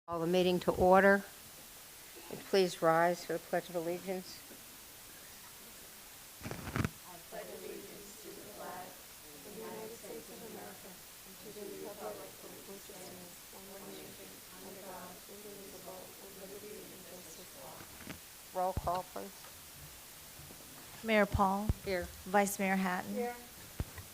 Call the meeting to order. Please rise for the Pledge of Allegiance. Roll call, please. Mayor Paul. Here. Vice Mayor Hatton. Here.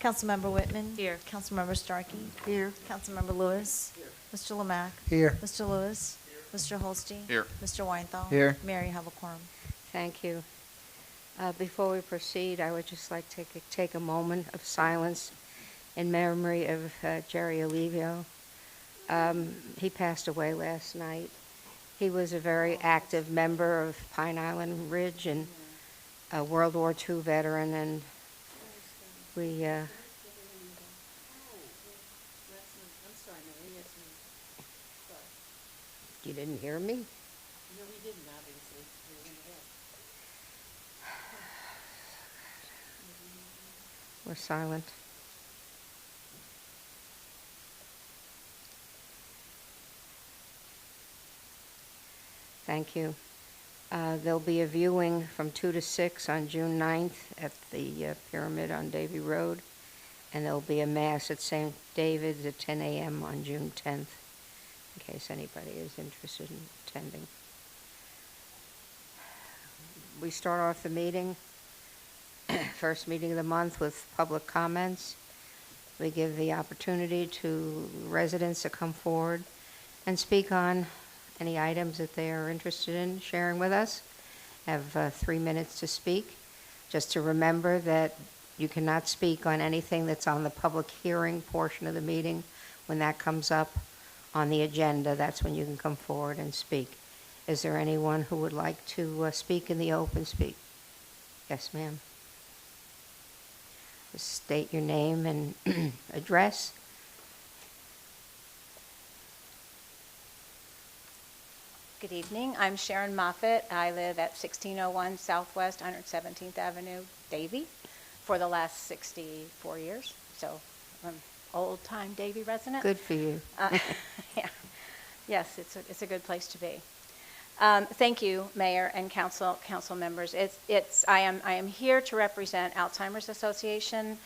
Councilmember Whitman. Here. Councilmember Starkey. Here. Councilmember Lewis. Here. Mr. Lemack. Here. Mr. Lewis. Mr. Holstein. Here. Mr. Weinthal. Here. Mayor, you have a quorum. Thank you. Before we proceed, I would just like to take a moment of silence in memory of Jerry Alivio. He passed away last night. He was a very active member of Pine Island Ridge and a World War II veteran, and we I'm sorry, no, he asked me. Sorry. you didn't hear me? No, he didn't, obviously. He was in the bed. We're silent. Thank you. There'll be a viewing from 2 to 6 on June 9th at the Pyramid on Davie Road, and there'll be a Mass at St. David's at 10 a.m. on June 10th, in case anybody is interested in attending. We start off the meeting, first meeting of the month, with public comments. We give the opportunity to residents to come forward and speak on any items that they are interested in sharing with us. Have 3 minutes to speak. Just to remember that you cannot speak on anything that's on the public hearing portion of the meeting. When that comes up on the agenda, that's when you can come forward and speak. Is there anyone who would like to speak in the open speak? Yes, ma'am. Just state your name and address. Good evening. I'm Sharon Moffett. I live at 1601 Southwest 117th Avenue, Davie, for the last 64 years. So I'm an old-time Davie resident. Good for you. Yeah. Yes, it's a good place to be. Thank you, Mayor and council members. I am here to represent Alzheimer's Association.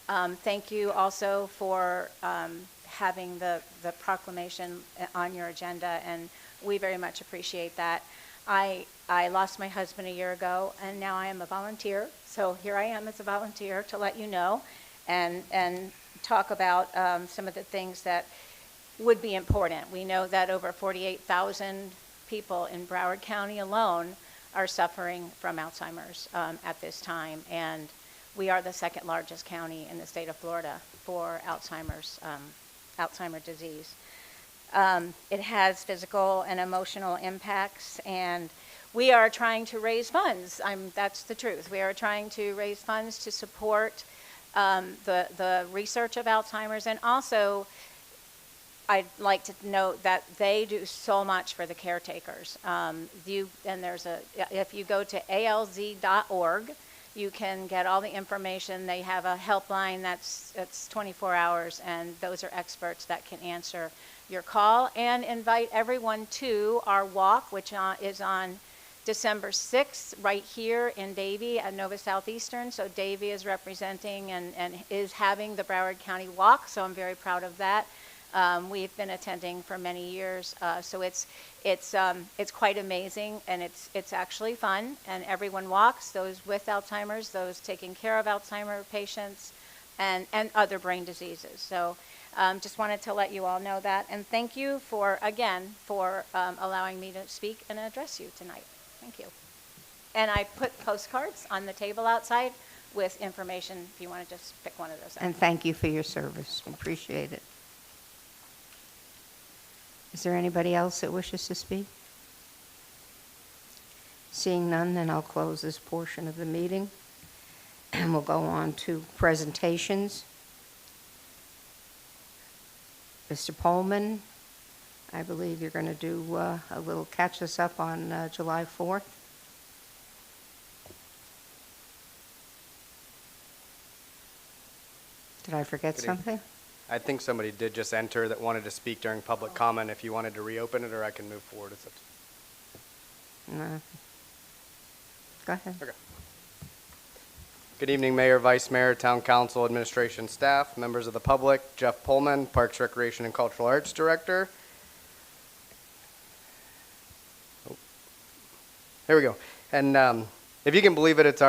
Thank you also for having the proclamation on your agenda, and we very much appreciate that. I lost my husband a year ago, and now I am a volunteer. So here I am as a volunteer to let you know and talk about some of the things that would be important. We know that over 48,000 people in Broward County alone are suffering from Alzheimer's at this time, and we are the second largest county in the state of Florida for Alzheimer's disease. It has physical and emotional impacts, and we are trying to raise funds. That's the truth. We are trying to raise funds to support the research of Alzheimer's, and also I'd like to note that they do so much for the caretakers. If you go to alz.org, you can get all the information. They have a helpline that's 24 hours, and those are experts that can answer your call, and invite everyone to our walk, which is on December 6th, right here in Davie at Nova Southeastern. So Davie is representing and is having the Broward County Walk, so I'm very proud of that. We've been attending for many years, so it's quite amazing, and it's actually fun, and everyone walks, those with Alzheimer's, those taking care of Alzheimer patients, and other brain diseases. So just wanted to let you all know that, and thank you for allowing me to speak and address you tonight. Thank you. And I put postcards on the table outside with information if you want to just pick one of those up. And thank you for your service. Appreciate it. Is there anybody else that wishes to speak? Seeing none, then I'll close this portion of the meeting, and we'll go on to presentations. Mr. Pullman, I believe you're going to do a little catch us up on July 4th. Did I forget something? I think somebody did just enter that wanted to speak during public comment. If you wanted to reopen it, or I can move forward. It's up to No. Go ahead. Okay. Good evening, Mayor, Vice Mayor, Town Council, Administration, staff, members of the public. Jeff Pullman, Parks, Recreation, and Cultural Arts Director. Oh. Here we go. And if you can believe it,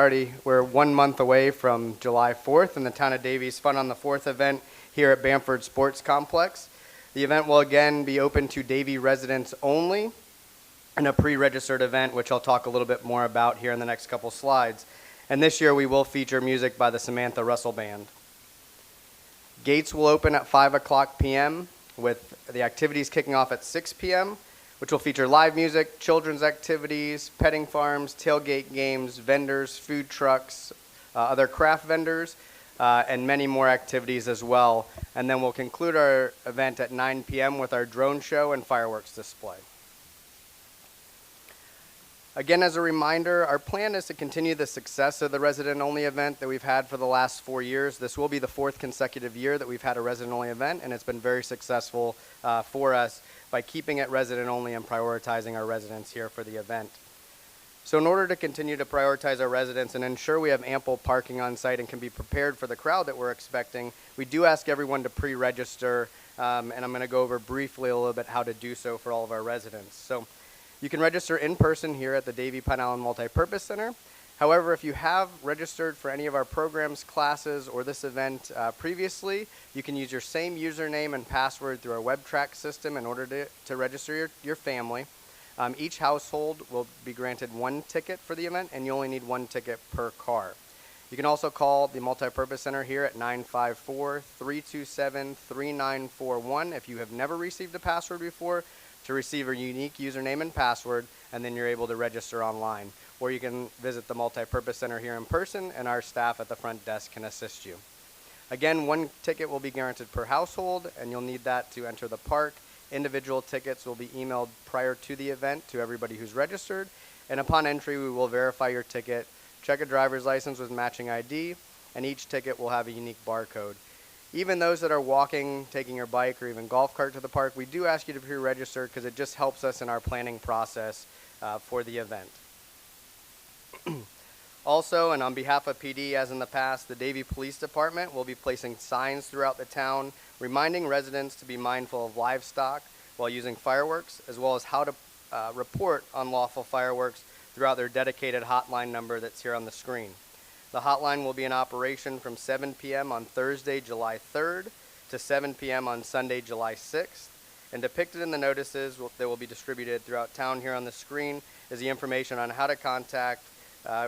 we're 1 month away from July 4th and the Town of Davie's Fun on the 4th event here at Bamford Sports Complex. The event will again be open to Davie residents only, and a pre-registered event, which I'll talk a little bit more about here in the next couple slides. And this year we will feature music by the Samantha Russell Band. Gates will open at 5 o'clock p.m. with the activities kicking off at 6 p.m., which will feature live music, children's activities, petting farms, tailgate games, vendors, food trucks, other craft vendors, and many more activities as well. And then we'll conclude our event at 9 p.m. with our drone show and fireworks display. Again, as a reminder, our plan is to continue the success of the resident-only event that we've had for the last 4 years. This will be the 4th consecutive year that we've had a resident-only event, and it's been very successful for us by keeping it resident-only and prioritizing our residents here for the event. So in order to continue to prioritize our residents and ensure we have ample parking on site and can be prepared for the crowd that we're expecting, we do ask everyone to pre-register, and I'm going to go over briefly a little bit how to do so for all of our residents. So you can register in person here at the Davie Pine Island Multipurpose Center. However, if you have registered for any of our programs, classes, or this event previously, you can use your same username and password through our web track system in order to register your family. Each household will be granted 1 ticket for the event, and you only need 1 ticket per car. You can also call the Multipurpose Center here at 954-327-3941 if you have never received a password before, to receive a unique username and password, and then you're able to register online. Or you can visit the Multipurpose Center here in person, and our staff at the front desk can assist you. Again, 1 ticket will be guaranteed per household, and you'll need that to enter the park. Individual tickets will be emailed prior to the event to everybody who's registered, and upon entry we will verify your ticket, check a driver's license with matching ID, and each ticket will have a unique barcode. Even those that are walking, taking your bike, or even golf cart to the park, we do ask you to pre-register because it just helps us in our planning process for the event. Also, and on behalf of PD, as in the past, the Davie Police Department will be placing signs throughout the town reminding residents to be mindful of livestock while using fireworks, as well as how to report unlawful fireworks throughout their dedicated hotline number that's here on the screen. The hotline will be in operation from 7 p.m. on Thursday, July 3rd to 7 p.m. on Sunday, July 6th. And depicted in the notices that will be distributed throughout town here on the screen is the information on how to contact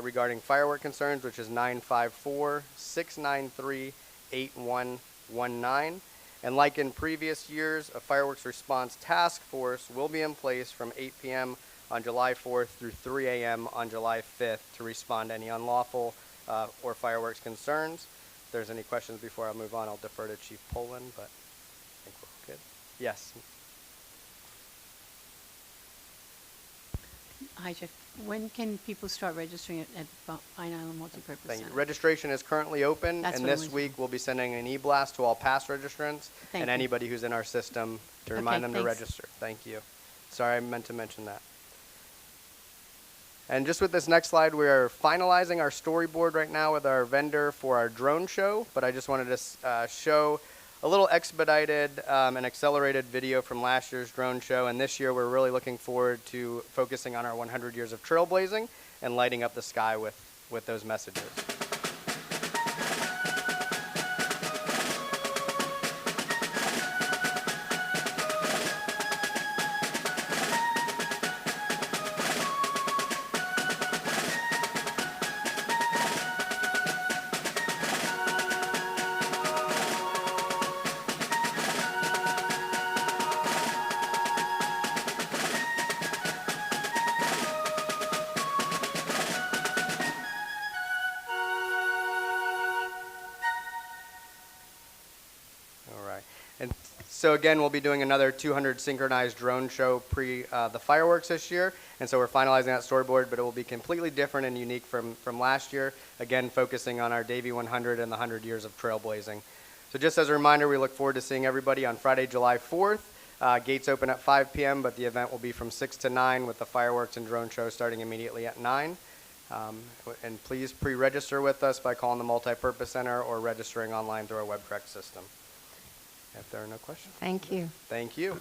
regarding firework concerns, which is 954-693-8119. And like in previous years, a fireworks response task force will be in place from 8 p.m. on July 4th through 3 a.m. on July 5th to respond to any unlawful or fireworks concerns. If there's any questions before I move on, I'll defer to Chief Poland, but I think we're good. Yes. Hi, Jeff. When can people start registering at Pine Island Multipurpose Thank you. Center? Registration is currently open, That's and what I this was- week we'll be sending an e-blast to all past registrants Thank and you. anybody who's in our system to Okay, remind them to thanks. register. Thank you. Sorry, I meant to mention that. And just with this next slide, we are finalizing our storyboard right now with our vendor for our drone show, but I just wanted to show a little expedited and accelerated video from last year's drone show, and this year we're really looking forward to focusing on our 100 years of trailblazing and lighting up the sky with those messages. And so again, we'll be doing another 200 synchronized drone show pre the fireworks this year. And so we're finalizing that storyboard, but it will be completely different and unique from last year. Again, focusing on our Davie 100 and the 100 years of trailblazing. So just as a reminder, we look forward to seeing everybody on Friday, July 4th. Gates open at 5 p.m., but the event will be from 6 to 9 with the fireworks and drone show starting immediately at 9. And please pre-register with us by calling the Multipurpose Center or registering online through our WebTrack system. If there are no questions. Thank you. Thank you.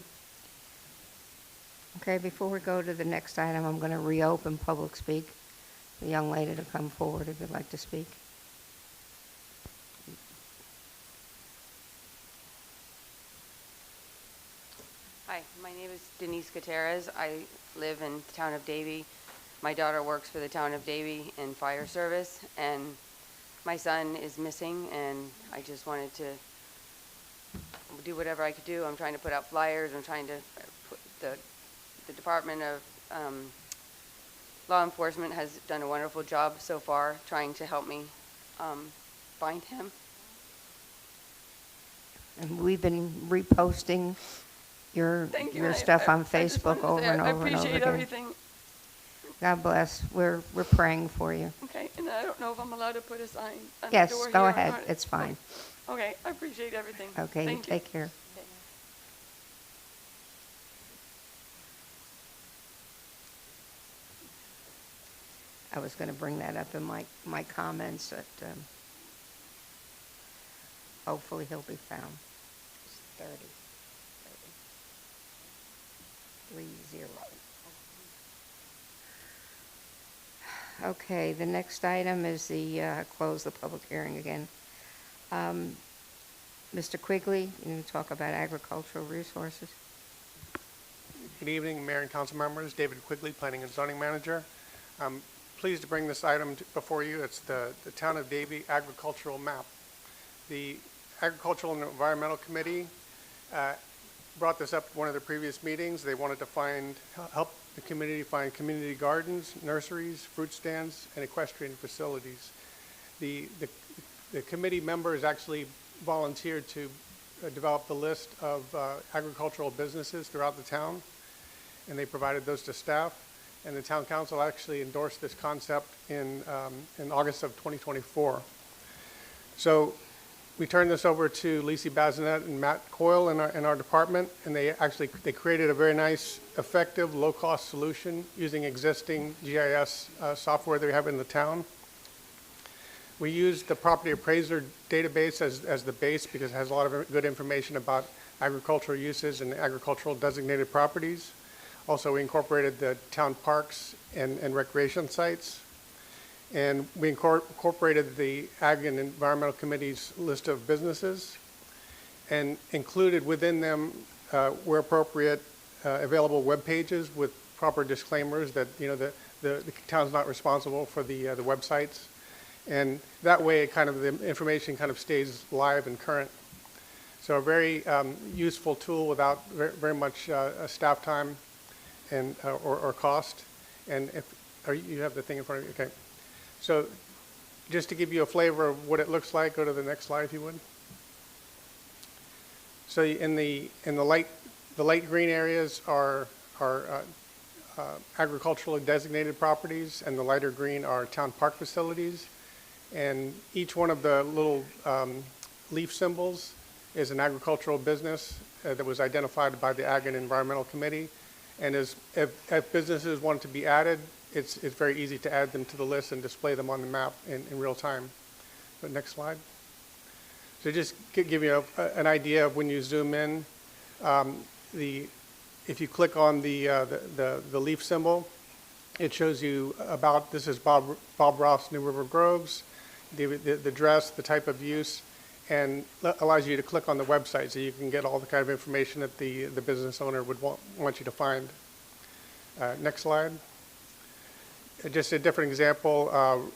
Okay, before we go to the next item, I'm going to reopen public speak. The young lady to come forward if you'd like to speak. Hi, my name is Denise Gutierrez. I live in the town of Davie. My daughter works for the town of Davie in fire service, and my son is missing, and I just wanted to do whatever I could do. I'm trying to put out flyers. I'm trying to put the Department of Law Enforcement has done a wonderful job so far trying to help me find him. And we've been reposting your Thank you. your stuff on I just Facebook wanted to over say and I over and over appreciate again. everything. God bless. We're praying for you. Okay, and I don't know if I'm allowed to put a sign on the Yes, door go here or ahead. not. It's fine. Okay, I appreciate everything. Okay, you Thank take care. I was going to bring that up in my comments, but hopefully he'll be found. It's 30. Okay, the next item is the close the public hearing again. Mr. Quigley, you can talk about agricultural resources. Good evening, Mayor and council members. David Quigley, Planning and Zoning Manager. I'm pleased to bring this item before you. It's the Town of Davie agricultural map. The Agricultural and Environmental Committee brought this up at one of the previous meetings. They wanted to help the community find community gardens, nurseries, fruit stands, and equestrian facilities. The committee members actually volunteered to develop the list of agricultural businesses throughout the town, and they provided those to staff. And the town council actually endorsed this concept in August of 2024. So we turned this over to Lisi Bazinet and Matt Coyle in our department, and they created a very nice, effective, low-cost solution using existing GIS software that we have in the town. We used the property appraiser database as the base because it has a lot of good information about agricultural uses and agricultural designated properties. Also, we incorporated the town parks and recreation sites. And we incorporated the Ag and Environmental Committee's list of businesses and included within them, where appropriate, available web pages with proper disclaimers that, the town's not responsible for the websites. And that way, the information kind of stays live and current. So a very useful tool without very much staff time and or cost. And you have the thing in front of you? Okay. So just to give you a flavor of what it looks like, go to the next slide if you would. So in the light green areas are agriculturally designated properties, and the lighter green are town park facilities. And each one of the little leaf symbols is an agricultural business that was identified by the Ag and Environmental Committee. And if businesses want to be added, it's very easy to add them to the list and display them on the map in real time. But next slide. So just to give you an idea of when you zoom in, if you click on the leaf symbol, it shows you about, this is Bob Roth's New River Groves, the address, the type of use, and allows you to click on the website so you can get all the kind of information that the business owner would want you to find. Next slide. Just a different example,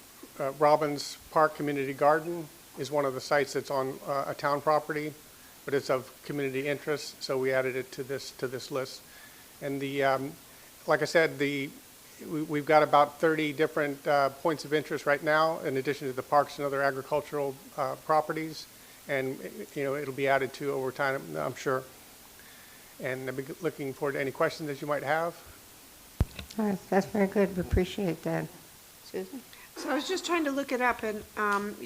Robbins Park Community Garden is one of the sites that's on a town property, but it's of community interest, so we added it to this list. And like I said, we've got about 30 different points of interest right now, in addition to the parks and other agricultural properties, and it'll be added to over time, I'm sure. And I'll be looking forward to any questions that you might have. All right, that's very good. We appreciate that. Susan? So I was just trying to look it up, and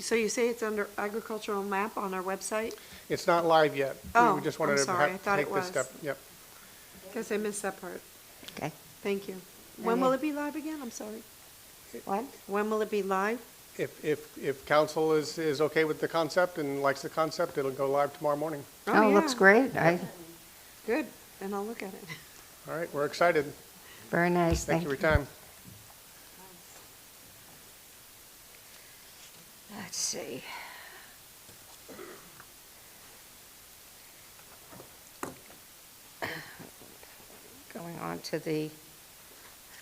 so you say it's under agricultural map on our website? It's not live yet. Oh, We just I'm wanted to sorry, I thought it take this was. step. Yep. Guess I missed that part. Okay. Thank you. When will it be live again? I'm sorry. What? When will it be live? If council is okay with the concept and likes the concept, it'll go live tomorrow morning. Oh, looks yeah. great. Good, then I'll look at it. All right, we're excited. Very nice. Thank you for your time. Let's see. Going on to the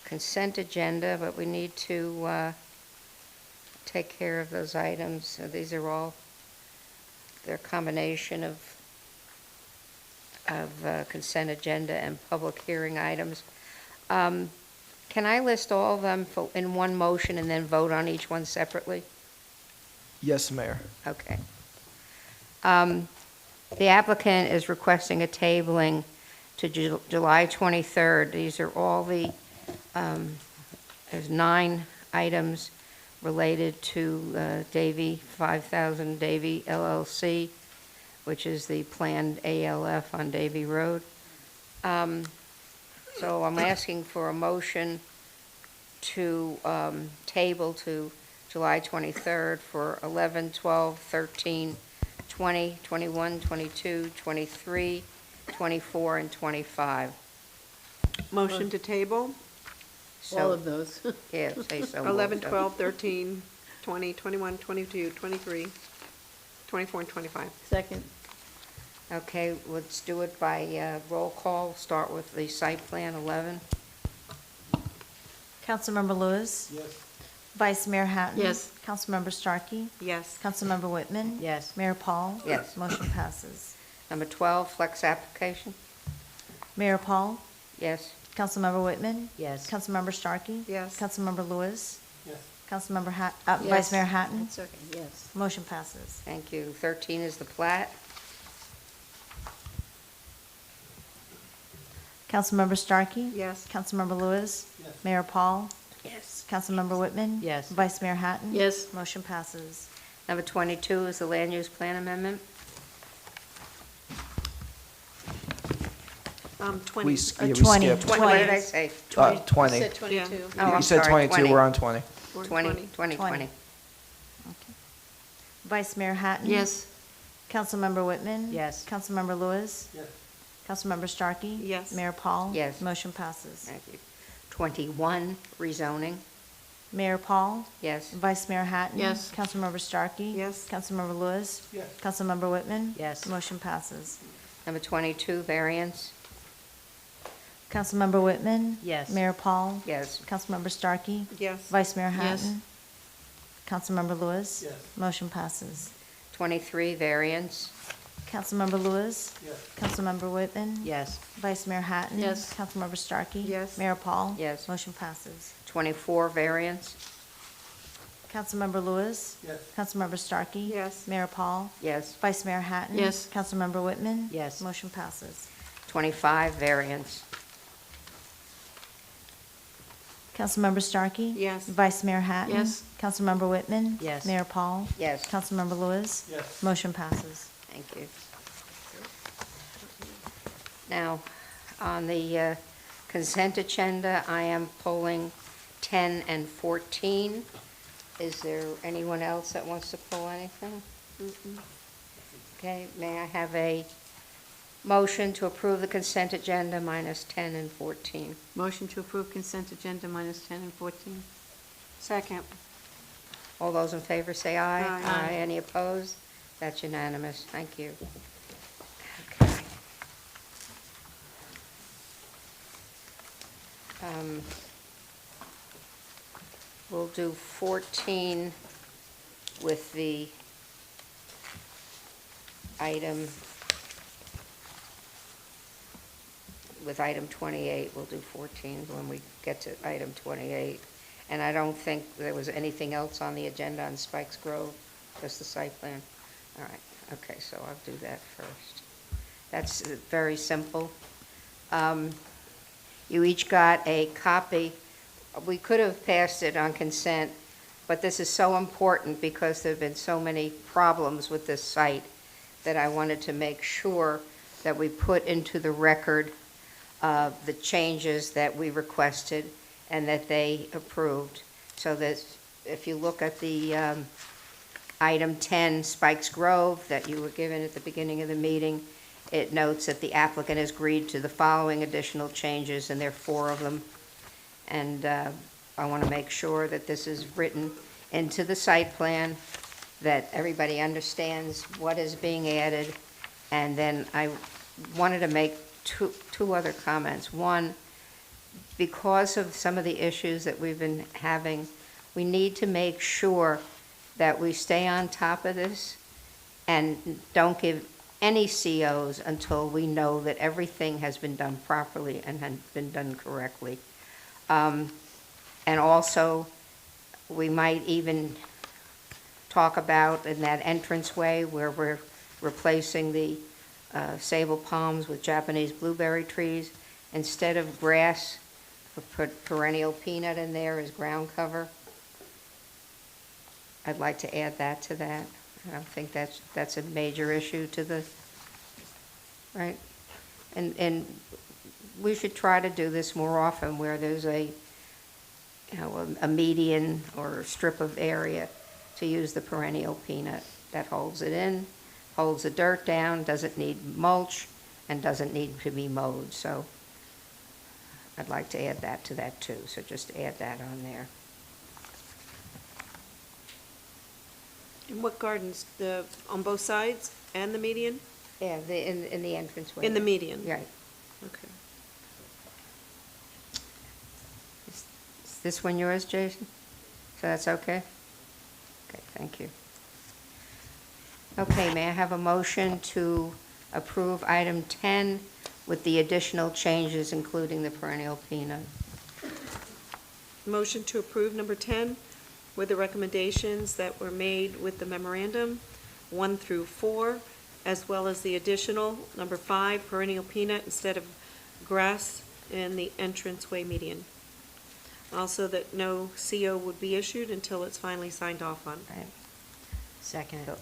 consent agenda, but we need to take care of those items. So these are all, they're a combination of consent agenda and public hearing items. Can I list all of them in one motion and then vote on each one separately? Yes, Mayor. Okay. The applicant is requesting a tabling to July 23rd. These are all the, there's 9 items related to Davie, 5,000 Davie LLC, which is the planned ALF on Davie Road. So I'm asking for a motion to table to July 23rd for 11, 12, 13, 20, 21, 22, 23, 24, and 25. Motion to table, So- All of those. Yeah, say so. moved. 11, 12, 13, 20, 21, 22, 23, 24, and 25. Second. Okay, let's do it by roll call. Start with the site plan 11. Councilmember Lewis? Yes. Vice Mayor Hatton? Yes. Councilmember Starkey? Yes. Councilmember Whitman? Yes. Mayor Paul? Yes. Motion passes. Number 12, flex application. Mayor Paul? Yes. Councilmember Whitman? Yes. Councilmember Starkey? Yes. Councilmember Lewis? Yes. Councilmember Yes. Vice Mayor Hatton? That's okay, yes. Motion passes. Thank you. 13 is the plat. Councilmember Starkey? Yes. Councilmember Lewis? Mayor Paul? Yes. Councilmember Whitman? Yes. Vice Mayor Hatton? Yes. Motion passes. Number 22 is the land use plan amendment. 20. We 20. skipped. What did I say? 20. You said 22. Oh, I'm You said sorry, 22, we're on 20. We're 20, 20. Vice Mayor Hatton? Yes. Councilmember Whitman? Yes. Councilmember Lewis? Yes. Councilmember Starkey? Yes. Mayor Paul? Yes. Motion passes. Thank you. 21, rezoning. Mayor Paul? Yes. Vice Mayor Hatton? Yes. Councilmember Starkey? Yes. Councilmember Lewis? Yes. Councilmember Whitman? Yes. Motion passes. Number 22, variance. Councilmember Whitman? Yes. Mayor Paul? Yes. Councilmember Starkey? Yes. Vice Mayor Yes. Hatton? Councilmember Lewis? Yes. Motion passes. 23, variance. Councilmember Lewis? Yes. Councilmember Whitman? Yes. Vice Mayor Hatton? Yes. Councilmember Starkey? Yes. Mayor Paul? Yes. Motion passes. 24, variance. Councilmember Lewis? Yes. Councilmember Starkey? Yes. Mayor Paul? Yes. Vice Mayor Hatton? Yes. Councilmember Whitman? Yes. Motion passes. 25, variance. Councilmember Starkey? Yes. Vice Mayor Hatton? Yes. Councilmember Whitman? Yes. Mayor Paul? Yes. Councilmember Lewis? Yes. Motion passes. Thank you. Now, on the consent agenda, I am pulling 10 and 14. Is there anyone else that wants to pull anything? Okay, may I have a motion to approve the consent agenda minus 10 and 14? Motion to approve consent agenda minus 10 and 14. Second. All those in favor say aye. Aye. Aye. Any opposed? That's unanimous. Thank you. Okay. We'll do 14 with the item, with item 28. We'll do 14 when we get to item 28. And I don't think there was anything else on the agenda on Spikes Grove, just the site plan. All right, okay, so I'll do that first. That's very simple. You each got a copy. We could have passed it on consent, But this is so important because there have been so many problems with this site that I wanted to make sure that we put into the record the changes that we requested and that they approved. So that if you look at the item 10, Spikes Grove, that you were given at the beginning of the meeting, it notes that the applicant has agreed to the following additional changes, and there are 4 of them. And I want to make sure that this is written into the site plan, that everybody understands what is being added. And then I wanted to make two other comments. One, because of some of the issues that we've been having, we need to make sure that we stay on top of this and don't give any COs until we know that everything has been done properly and has been done correctly. And also, we might even talk about in that entranceway where we're replacing the sable palms with Japanese blueberry trees. Instead of grass, we put perennial peanut in there as ground cover. I'd like to add that to that. I don't think that's a major issue to the, right? And we should try to do this more often where there's a median or a strip of area to use the perennial peanut that holds it in, holds the dirt down, doesn't need mulch, and doesn't need to be mowed. So I'd like to add that to that too. So just add that on there. And what gardens? On both sides and the median? Yeah, in the entranceway. In the median? Right. Okay. Is this one yours, Jason? So that's okay? Okay, thank you. Okay, may I have a motion to approve item 10 with the additional changes, including the perennial peanut? Motion to approve number 10 with the recommendations that were made with the memorandum, 1 through 4, as well as the additional, number 5, perennial peanut instead of grass in the entranceway median. Also that no CO would be issued until it's finally signed off on. Right. Second. So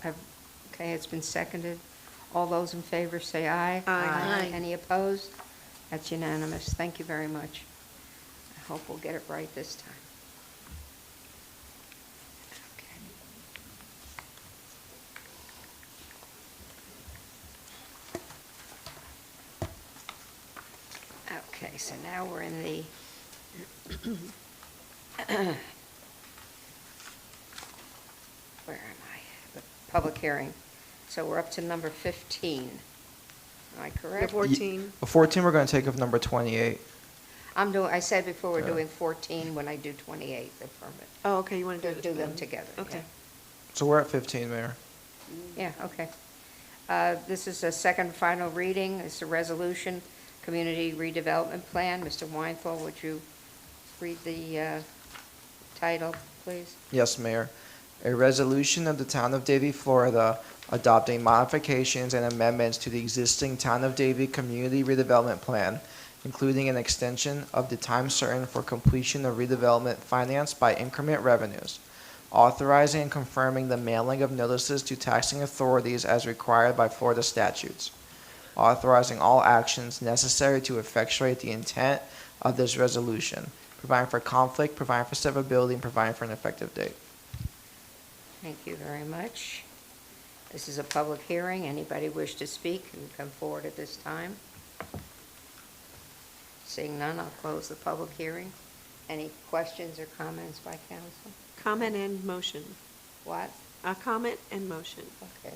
okay, it's been seconded. All those in favor say aye. Aye. Any opposed? That's unanimous. Thank you very much. I hope we'll get it right this time. Okay, so now we're in the where am I? The public hearing. So we're up to number 15. Am I correct? Number 14. 14, we're going to take up number 28. I said before we're Yeah. doing 14 when I do 28, the permit. Oh, okay, you want to Do them together. Okay. So we're at 15, Mayor. Yeah, okay. This is a second final reading. It's a resolution, Community Redevelopment Plan. Mr. Weinthal, would you read the title, please? Yes, Mayor. A resolution of the Town of Davie, Florida, adopting modifications and amendments to the existing Town of Davie Community Redevelopment Plan, including an extension of the time certain for completion of redevelopment financed by increment revenues, authorizing and confirming the mailing of notices to taxing authorities as required by Florida statutes, authorizing all actions necessary to effectuate the intent of this resolution, providing for conflict, providing for severability, and providing for an effective date. Thank you very much. This is a public hearing. Anybody wish to speak can come forward at this time. Seeing none, I'll close the public hearing. Any questions or comments by council? Comment and motion. What? A comment and motion. Okay.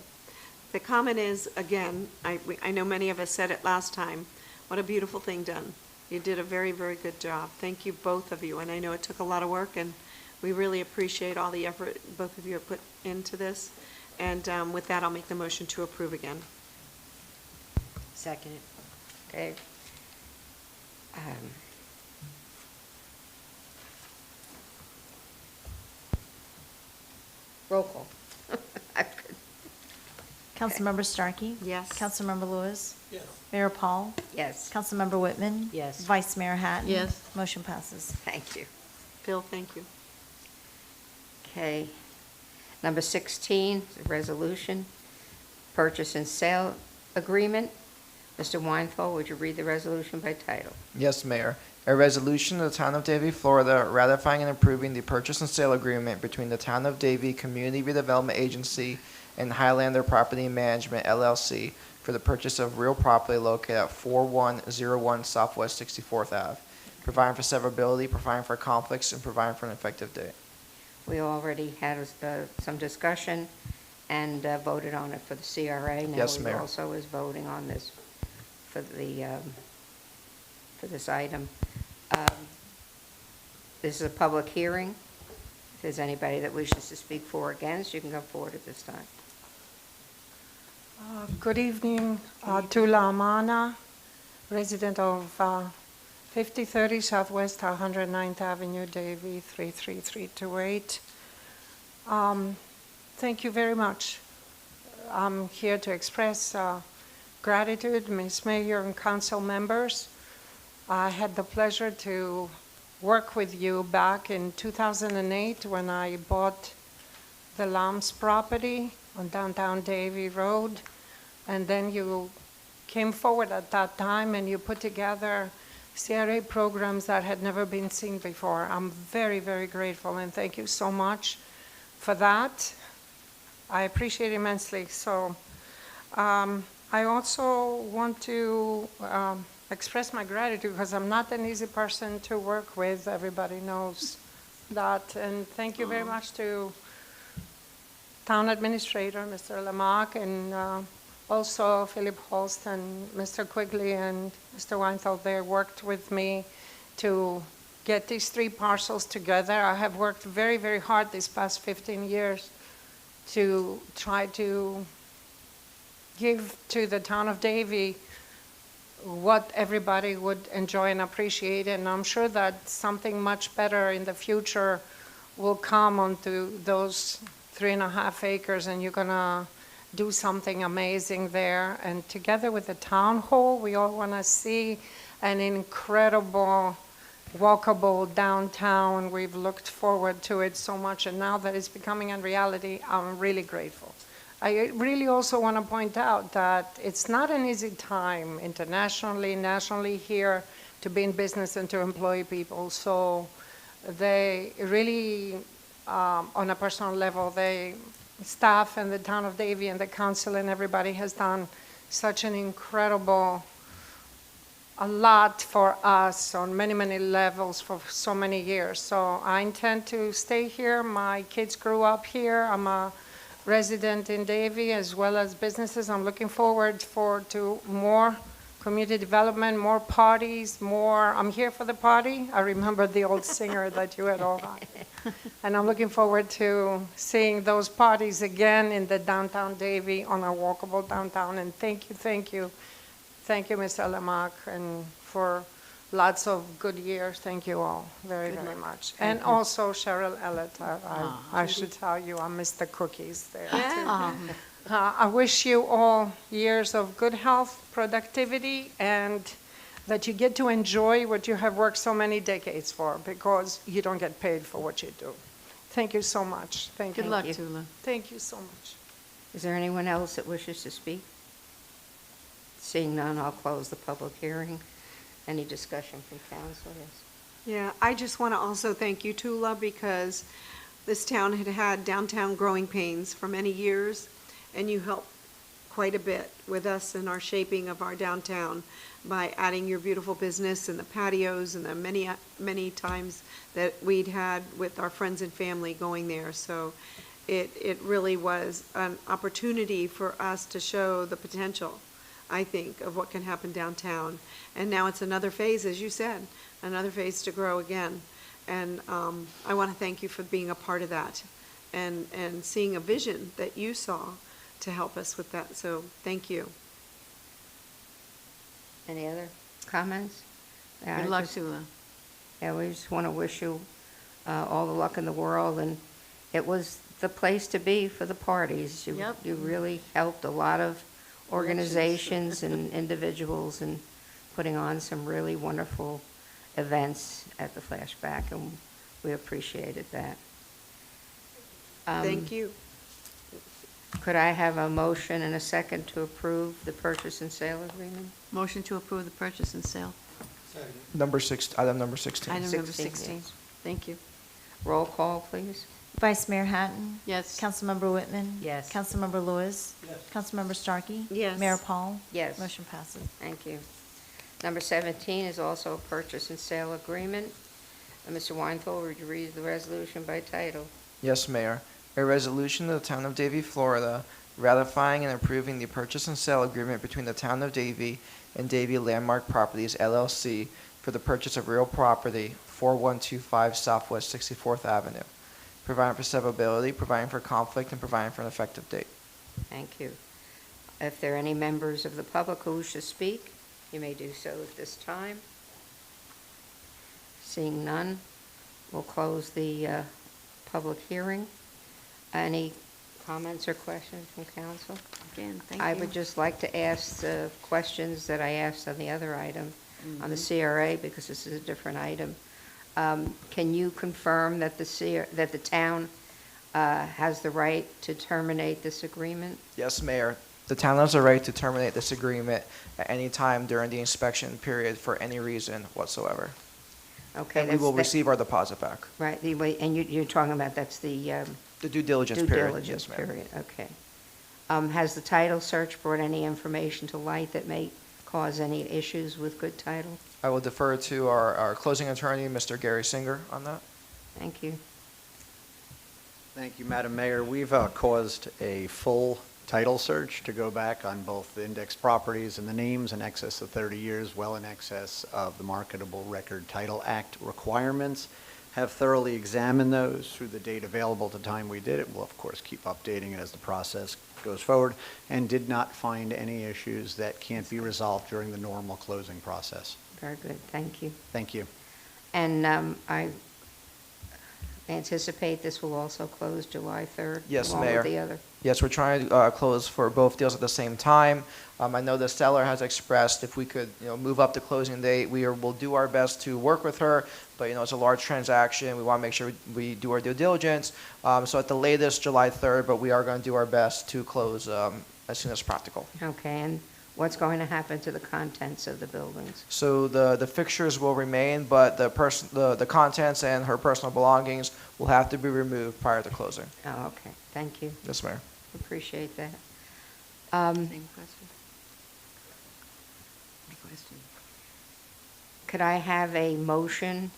The comment is, again, I know many of us said it last time, what a beautiful thing done. You did a very, very good job. Thank you, both of you, and I know it took a lot of work, and we really appreciate all the effort both of you have put into this. And with that, I'll make the motion to approve again. Second. Okay. Roll call. Councilmember Starkey? Yes. Councilmember Lewis? Yes. Mayor Paul? Yes, Councilmember Whitman? Yes. Vice Mayor Hatton? Yes. Motion passes. thank you. Phil, thank you. Okay. Number 16, is a resolution, purchase and sale agreement. Mr. Weinthal, would you read the resolution by title? Yes, Mayor. A resolution of the Town of Davie, Florida, ratifying and approving the purchase and sale agreement between the Town of Davie Community Redevelopment Agency and Highlander Property Management, LLC, for the purchase of real property located at 4101 Southwest 64th Ave, providing for severability, providing for conflicts, and providing for an effective date. We already had some discussion and voted on it for the CRA. Yes, Now Mayor. we also is voting on this for this item. This is a public hearing. If there's anybody that wishes to speak for or against, you can come forward at this time. Good evening, Tula Amana, resident of 5030 Southwest 109th Avenue, Davie, 33328. Thank you very much. I'm here to express gratitude, Ms. Mayor and council members. I had the pleasure to work with you back in 2008 when I bought the Lamb's property on downtown Davie Road. And then you came forward at that time and you put together CRA programs that had never been seen before. I'm very, very grateful and thank you so much for that. I appreciate it immensely. So I also want to express my gratitude because I'm not an easy person to work with. Everybody knows that. And thank you very much to Town Administrator, Mr. Lamac, and also Philip Holst and Mr. Quigley and Mr. Weinthal. They worked with me to get these 3 parcels together. I have worked very, very hard these past 15 years to try to give to the town of Davie what everybody would enjoy and appreciate, and I'm sure that something much better in the future will come onto those 3.5 acres, and you're gonna do something amazing there. And together with the town hall, we all wanna see an incredible walkable downtown. We've looked forward to it so much, and now that it's becoming a reality, I'm really grateful. I really also want to point out that it's not an easy time internationally, nationally here to be in business and to employ people. So they really, on a personal level, staff and the town of Davie and the council and everybody has done such an incredible, a lot for us on many, many levels for so many years. So I intend to stay here. My kids grew up here. I'm a resident in Davie as well as businesses. I'm looking forward to more community development, more parties, more. I'm here for the party. I remember the old singer that you had all had. And I'm looking forward to seeing those parties again in the downtown Davie on a walkable downtown. And thank you, Mr. Lamac, and for lots of good years. Thank you all very, very much. And also Cheryl Ellett, I should tell you, I missed the cookies there too. I wish you all years of good health, productivity, and that you get to enjoy what you have worked so many decades for, because you don't get paid for what you do. Thank you so much. Thank you. Good luck, Tula. Thank you so much. Is there anyone else that wishes to speak? Seeing none, I'll close the public hearing. Any discussion from council? Yes. Yeah, I just want to also thank you, Tula, because this town had had downtown growing pains for many years, and you helped quite a bit with us in our shaping of our downtown by adding your beautiful business and the patios and the many, many times that we'd had with our friends and family going there. So it really was an opportunity for us to show the potential, I think, of what can happen downtown. And now it's another phase, as you said, another phase to grow again. And I want to thank you for being a part of that and seeing a vision that you saw to help us with that. So thank you. Any other comments? Good luck, Tula. Yeah, we just want to wish you all the luck in the world, and it was the place to be for the parties. Yep. You really helped a lot of organizations and individuals in putting on some really wonderful events at the flashback, and we appreciated that. Thank you. Could I have a motion and a second to approve the purchase and sale agreement? Motion to approve the purchase and sale. Item number 16. Item number 16, 16. yes. Thank you. Roll call, please. Vice Mayor Hatton? Yes. Councilmember Whitman? Yes. Councilmember Lewis? Yes. Councilmember Starkey? Yes. Mayor Paul? Yes. Motion passes. Thank you. Number 17 is also a purchase and sale agreement. Mr. Weinthal, would you read the resolution by title? Yes, Mayor. A resolution of the Town of Davie, Florida, ratifying and approving the purchase and sale agreement between the Town of Davie and Davie Landmark Properties, LLC, for the purchase of real property, 4125 Southwest 64th Avenue, providing for severability, providing for conflict, and providing for an effective date. Thank you. If there are any members of the public who wish to speak, you may do so at this time. Seeing none, we'll close the public hearing. Any comments or questions from council? Again, thank you. I would just like to ask the questions that I asked on the other item, on the CRA, because this is a different item. Can you confirm that that the town has the right to terminate this agreement? Yes, Mayor. The town has a right to terminate this agreement at any time during the inspection period for any reason whatsoever. Okay. And we will that's- receive our deposit back. Right, and you're talking about, that's the The due diligence due period. diligence Yes, Mayor. period, okay. Has the title search brought any information to light that may cause any issues with good title? I will defer to our closing attorney, Mr. Gary Singer, on that. Thank you. Thank you, Madam Mayor. We've caused a full title search to go back on both the index properties and the names in excess of 30 years, well in excess of the Marketable Record Title Act requirements. Have thoroughly examined those through the date available at the time we did it. We'll, of course, keep updating it as the process goes forward, and did not find any issues that can't be resolved during the normal closing process. Very good, thank you. Thank you. And I anticipate this will also close July 3rd? Yes, along Mayor. with the other? Yes, we're trying to close for both deals at the same time. I know the seller has expressed if we could, move up the closing date, we'll do our best to work with her, but, it's a large transaction. We want to make sure we do our due diligence. So at the latest, July 3rd, but we are going to do our best to close as soon as practical. Okay, and what's going to happen to the contents of the buildings? So the fixtures will remain, but the contents and her personal belongings will have to be removed prior to closing. Oh, okay, thank you, Yes, Mayor. appreciate that. Same question. Any question? Could I have a motion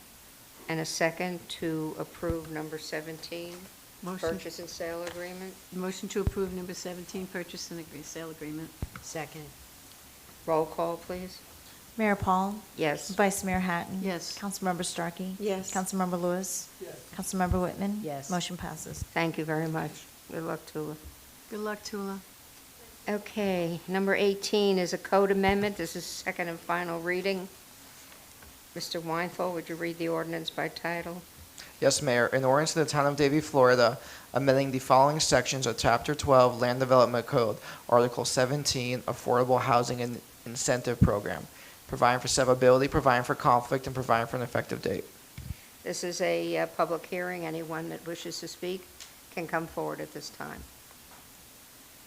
and a second to approve number 17, Motion. purchase and sale agreement? Motion to approve number 17, purchase and sale agreement. Second. Roll call, please. Mayor Paul? Yes. Vice Mayor Hatton? Yes. Councilmember Starkey? Yes. Councilmember Lewis? Yes. Councilmember Whitman? Yes. Motion passes. Thank you very much. Good luck, Tula. Good luck, Tula. Okay, number 18 is a code amendment. This is second and final reading. Mr. Weinthal, would you read the ordinance by title? Yes, Mayor. In ordinance to the Town of Davie, Florida, amending the following sections of Chapter 12 Land Development Code, Article 17, Affordable Housing and Incentive Program, providing for severability, providing for conflict, and providing for an effective date. This is a public hearing. Anyone that wishes to speak can come forward at this time.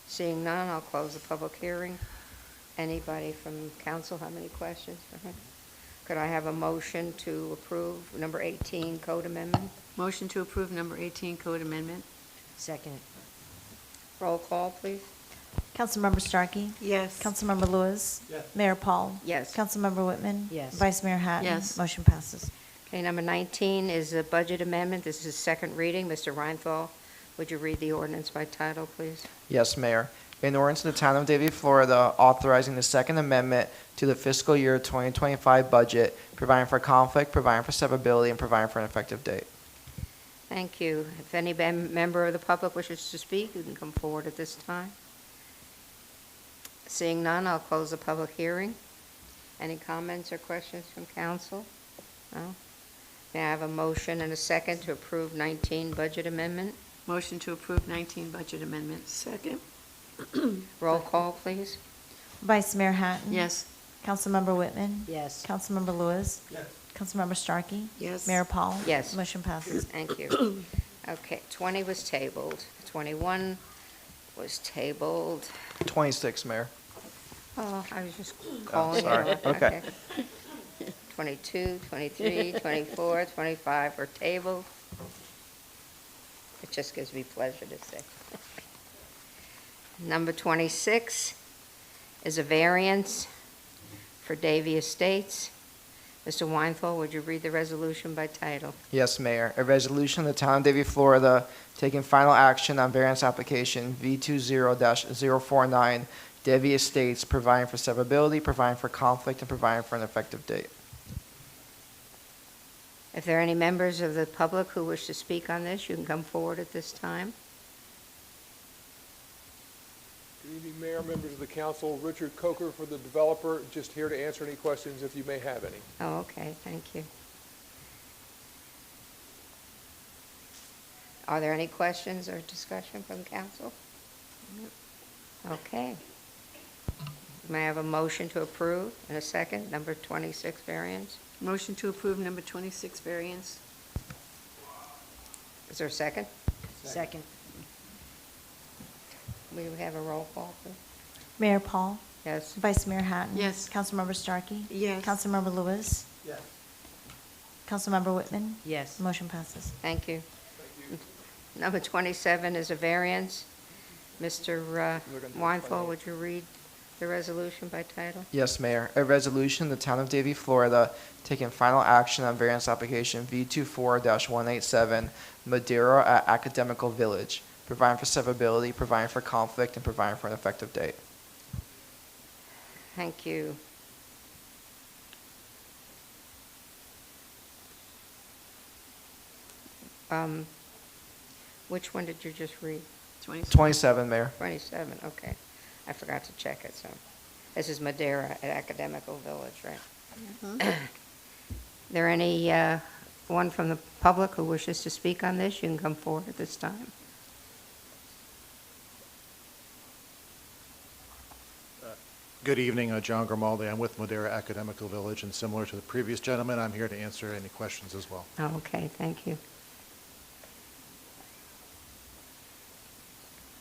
Seeing none, I'll close the public hearing. Anybody from council have any questions for him? Could I have a motion to approve number 18 code amendment? Motion to approve number 18, code amendment. Second. Roll call, please. Councilmember Starkey? Yes. Councilmember Lewis? Yes. Mayor Paul? Yes. Councilmember Whitman? Yes. Vice Mayor Hatton? Yes. Motion passes. Okay, number 19 is a budget amendment. This is a second reading. Mr. Reinthal, would you read the ordinance by title, please? Yes, Mayor. In ordinance to the Town of Davie, Florida, authorizing the Second Amendment to the fiscal year 2025 budget, providing for conflict, providing for severability, and providing for an effective date. Thank you. If any member of the public wishes to speak, you can come forward at this time. Seeing none, I'll close the public hearing. Any comments or questions from council? No? May I have a motion and a second to approve 19 budget amendment? Motion to approve 19, budget amendment. Second? Roll call, please. Vice Mayor Hatton? Yes. Councilmember Whitman? Yes. Councilmember Lewis? Yes. Councilmember Starkey? Yes. Mayor Paul? Yes. Motion passes. Thank you. Okay, 20 was tabled, 21 was tabled. 26, Mayor. Oh, I was just calling it sorry. off. Okay. 22, 23, 24, 25 were tabled. It just gives me pleasure to say. Number 26 is a variance for Davie Estates. Mr. Weinthal, would you read the resolution by title? Yes, Mayor. A resolution of the Town of Davie, Florida, taking final action on variance application V20-049, Davie Estates, providing for severability, providing for conflict, and providing for an effective date. If there are any members of the public who wish to speak on this, you can come forward at this time. Good evening, Mayor, members of the council. Richard Coker for the developer, just here to answer any questions if you may have any. Oh, okay, thank you. Are there any questions or discussion from council? Okay. May I have a motion to approve and a second, number 26 variance? Motion to approve number 26 variance. Is there a second? Second. We have a roll call, please. Mayor Paul, Yes. Vice Mayor Hatton. Yes. Councilmember Starkey. Yes. Councilmember Lewis. Yes. Councilmember Whitman. Yes. Motion passes. Thank you. Number 27 is a variance. Mr. Weinthal, would you read the resolution by title? Yes, Mayor. A resolution of the Town of Davie, Florida, taking final action on variance application V24-187, Madeira at Academical Village, providing for severability, providing for conflict, and providing for an effective date. Thank you. Which one did you just read? 27, Mayor. 27, okay. I forgot to check it, so. This is Madeira at Academical Village, right? There any one from the public who wishes to speak on this? You can come forward at this time. Good evening, John Grimaldi. I'm with Madeira Academical Village, and similar to the previous gentleman, I'm here to answer any questions as well. Oh, okay, thank you.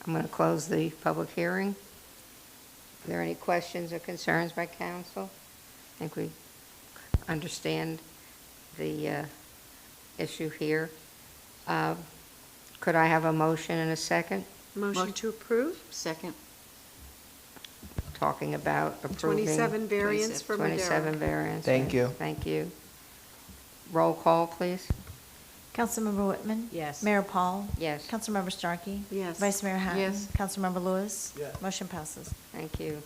I'm going to close the public hearing. Are there any questions or concerns by council? I think we understand the issue here. Could I have a motion and a second? Motion to approve? Second. Talking about approving. 27 variance for Madeira. 27 variance. Thank you. Thank you. Roll call, please. Councilmember Whitman. Yes. Mayor Paul. Yes. Councilmember Starkey. Yes. Vice Mayor Hatton. Yes. Councilmember Lewis. Yes. Motion passes. Thank you.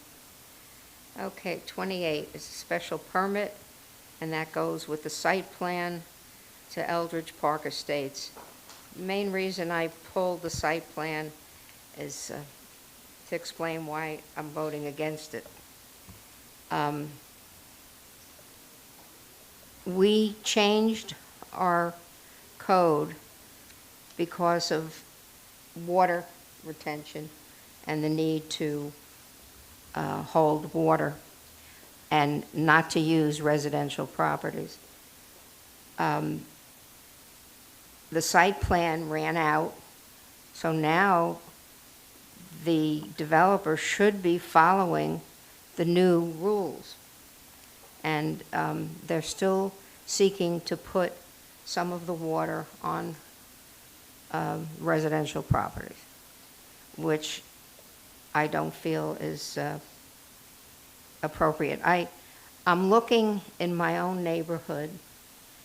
Okay, 28 is a special permit, and that goes with the site plan to Eldridge Park Estates. The main reason I pulled the site plan is to explain why I'm voting against it. We changed our code because of water retention and the need to hold water and not to use residential properties. The site plan ran out, so now the developer should be following the new rules. And they're still seeking to put some of the water on residential properties, which I don't feel is appropriate. I'm looking in my own neighborhood,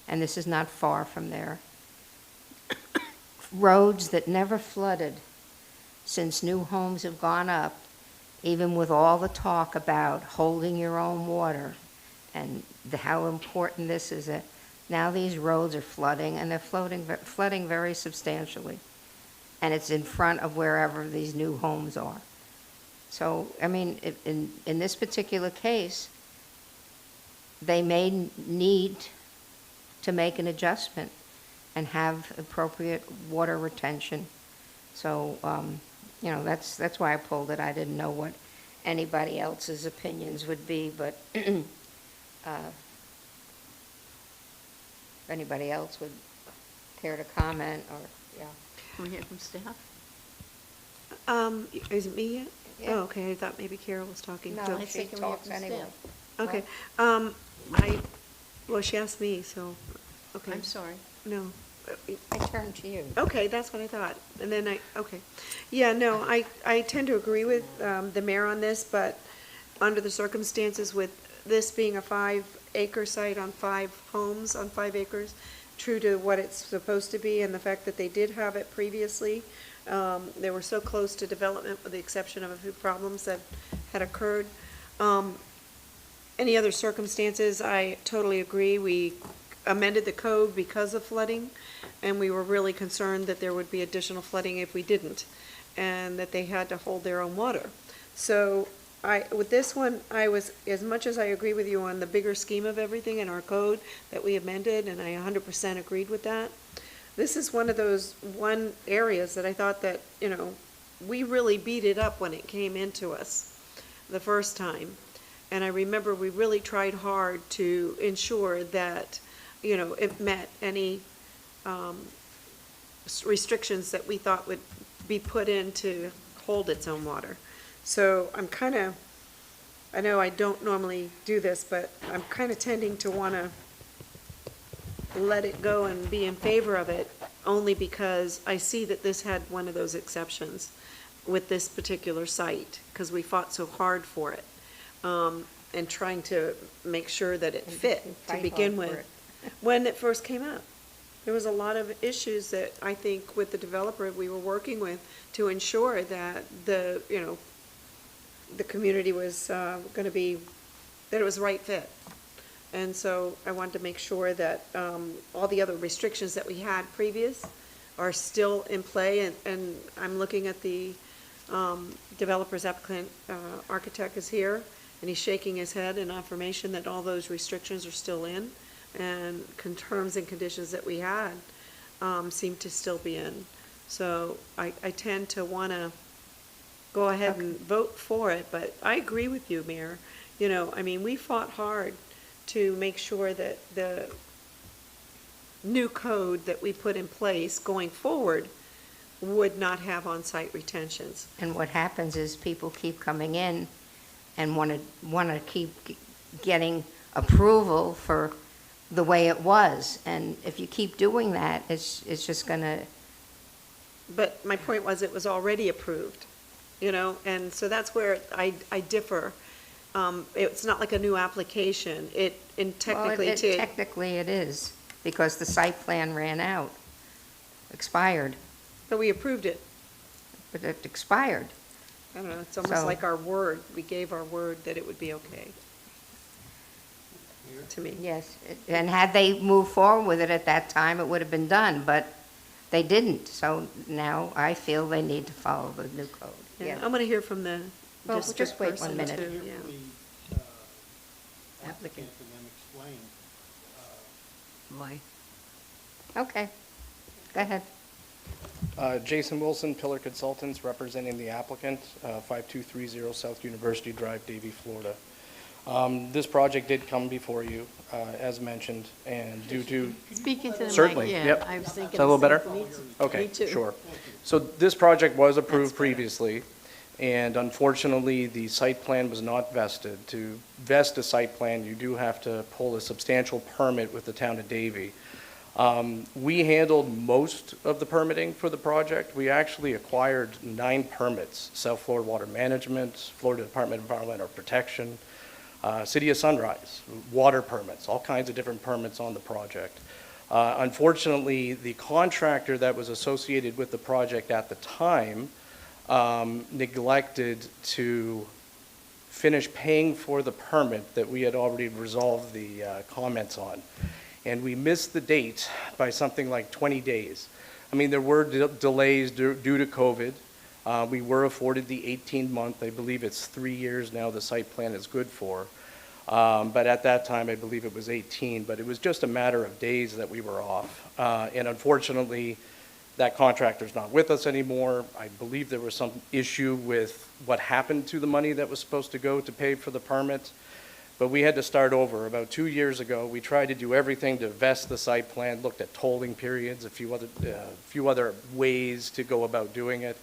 and this is not far from there, roads that never flooded since new homes have gone up, even with all the talk about holding your own water and how important this is. Now these roads are flooding, and they're flooding very substantially. And it's in front of wherever these new homes are. So, I mean, in this particular case, they may need to make an adjustment and have appropriate water retention. So, you know, that's why I pulled it. I didn't know what anybody else's opinions would be, but if anybody else would care to comment, or Can we hear from staff? Is it me yet? Yeah. Oh, okay, I thought maybe Carol was talking. No, So- I'd say she can we hear talks from anyway. staff? Okay, well, she asked me, so, okay. I'm sorry. No. I turn to you. Okay, that's what I thought. And then okay. Yeah, no, I tend to agree with the mayor on this, but under the circumstances with this being a 5-acre site on 5 homes on 5 acres, true to what it's supposed to be, and the fact that they did have it previously, they were so close to development with the exception of a few problems that had occurred. Any other circumstances, I totally agree. We amended the code because of flooding, and we were really concerned that there would be additional flooding if we didn't, and that they had to hold their own water. So with this one, I was, as much as I agree with you on the bigger scheme of everything in our code that we amended, and I 100% agreed with that, this is one of those areas that I thought that, we really beat it up when it came into us the first time. And I remember we really tried hard to ensure that, it met any restrictions that we thought would be put in to hold its own water. So I'm I know I don't normally do this, but I'm kind of tending to want to let it go and be in favor of it, only because I see that this had one of those exceptions with this particular site, because we fought so hard for it, and trying to make sure that it fit to begin with. When it first came up, there was a lot of issues that I think with the developer we were working with to ensure that the community was going to be, that it was the right fit. And so I wanted to make sure that all the other restrictions that we had previous are still in play, and I'm looking at the developer's applicant, architect is here, and he's shaking his head in affirmation that all those restrictions are still in, and terms and conditions that we had seem to still be in. So I tend to want to go ahead and vote for it, but I agree with you, Mayor. We fought hard to make sure that the new code that we put in place going forward would not have on-site retentions. And what happens is people keep coming in and want to keep getting approval for the way it was. And if you keep doing that, it's just going to... But my point was it was already approved, and so that's where I differ. It's not like a new application. Technically it is, because the site plan ran out, expired, But we approved it. but it expired. I don't know, it's almost So- like our word. We gave our word that it would be okay. To me. Yes, and had they moved forward with it at that time, it would have been done, but they didn't. So now I feel they need to follow the new code. Yeah, Yes. I'm going to hear from the Well, district just wait person, 1 minute. too, yeah. Applicant. and then explain. Why? Okay, go ahead. Jason Wilson, Pillar Consultants, representing the applicant, 5230 South University Drive, Davie, Florida. This project did come before you, as mentioned, and due to... Speak into the mic. Certainly, Yeah, yep. I was thinking Is that a little the better? same. Me Okay, too. sure. So this project was approved previously, and unfortunately, the site plan was not vested. To vest a site plan, you do have to pull a substantial permit with the town of Davie. We handled most of the permitting for the project. We actually acquired 9 permits: South Florida Water Management, Florida Department of Environmental Protection, City of Sunrise, water permits, all kinds of different permits on the project. Unfortunately, the contractor that was associated with the project at the time neglected to finish paying for the permit that we had already resolved the comments on. And we missed the date by something like 20 days. I mean, there were delays due to COVID. We were afforded the 18-month, I believe it's 3 years now the site plan is good for. But at that time, I believe it was 18, but it was just a matter of days that we were off. And unfortunately, that contractor's not with us anymore. I believe there was some issue with what happened to the money that was supposed to go to pay for the permit. But we had to start over. About 2 years ago, we tried to do everything to vest the site plan, looked at tolling periods, a few other ways to go about doing it.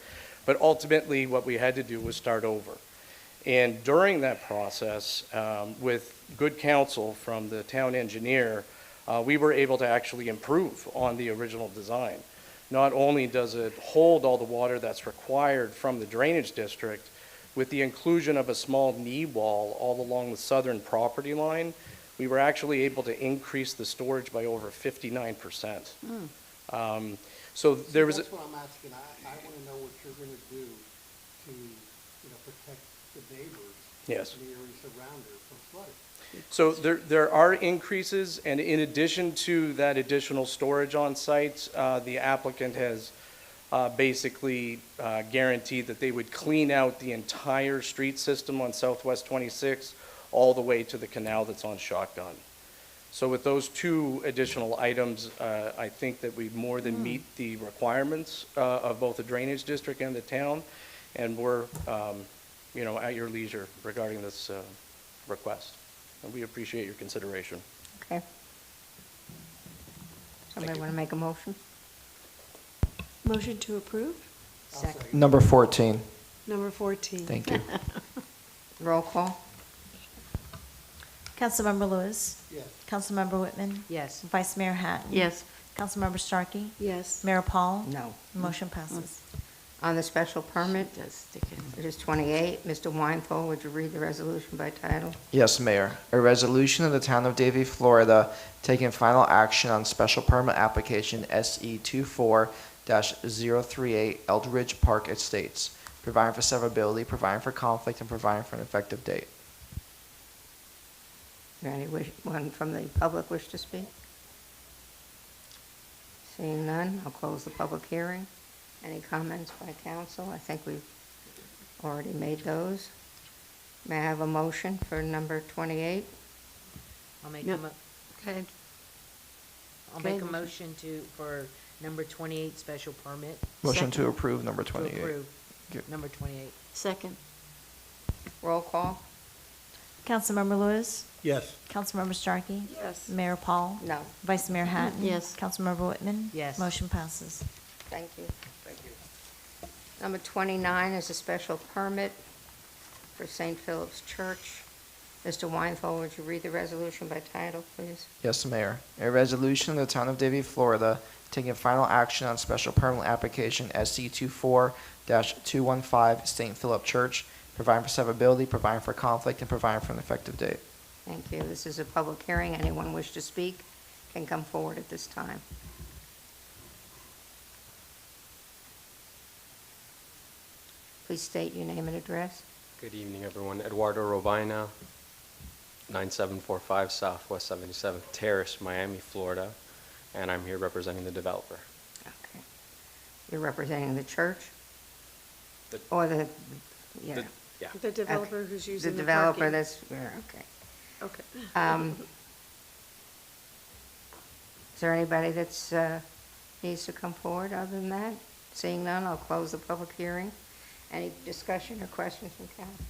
But ultimately, what we had to do was start over. And during that process, with good counsel from the town engineer, we were able to actually improve on the original design. Not only does it hold all the water that's required from the drainage district, with the inclusion of a small knee wall all along the southern property line, we were actually able to increase the storage by over 59%. So there was. That's what I'm asking. I want to know what you're going to do to, protect the neighbors. Yes. In the areas around it from flooding. So there are increases, and in addition to that additional storage on site, the applicant has basically guaranteed that they would clean out the entire street system on Southwest 26 all the way to the canal that's on Shotgun. So with those two additional items, I think that we more than meet the requirements of both the drainage district and the town, and we're at your leisure regarding this request. And we appreciate your consideration. Okay. Somebody want to make a motion? Motion to approve? Second. Number 14. Number 14. Thank you. Roll call? Councilmember Lewis. Yes. Councilmember Whitman. Yes. Vice Mayor Hatton. Yes. Councilmember Starkey. Yes. Mayor Paul. No. Motion passes. On the special permit, Does stick in. it is 28. Mr. Weinthal, would you read the resolution by title? Yes, Mayor. A resolution of the Town of Davie, Florida, taking final action on special permit application SE 24-038 Eldridge Park Estates, providing for severability, providing for conflict, and providing for an effective date. Is there anyone from the public wish to speak? Seeing none, I'll close the public hearing. Any comments by council? I think we've already made those. May I have a motion for number 28? I'll make No. a Okay. I'll Okay, make a motion. motion for number 28 special permit. Motion to Second. approve number To 28. approve Good. number 28. Second. Roll call? Councilmember Lewis. Yes. Councilmember Starkey. Yes. Mayor Paul. No. Vice Mayor Hatton. Yes. Councilmember Whitman. Yes. Motion passes. Thank you. Thank you. Number 29 is a special permit for St. Philip's Church. Mr. Weinthal, would you read the resolution by title, please? Yes, Mayor. A resolution of the Town of Davie, Florida, taking final action on special permit application SC 24-215 St. Philip Church, providing for severability, providing for conflict, and providing for an effective date. Thank you. This is a public hearing. Anyone wish to speak can come forward at this time. Please state your name and address. Good evening, everyone. Eduardo Robina, 9745 Southwest 77th Terrace, Miami, Florida, and I'm here representing the developer. Okay. You're representing the church? The- Or the, yeah. The- Yeah. The developer who's using the The developer parking. that's, yeah, okay. Okay. Is there anybody that's, needs to come forward other than that? Seeing none, I'll close the public hearing. Any discussion or questions from council?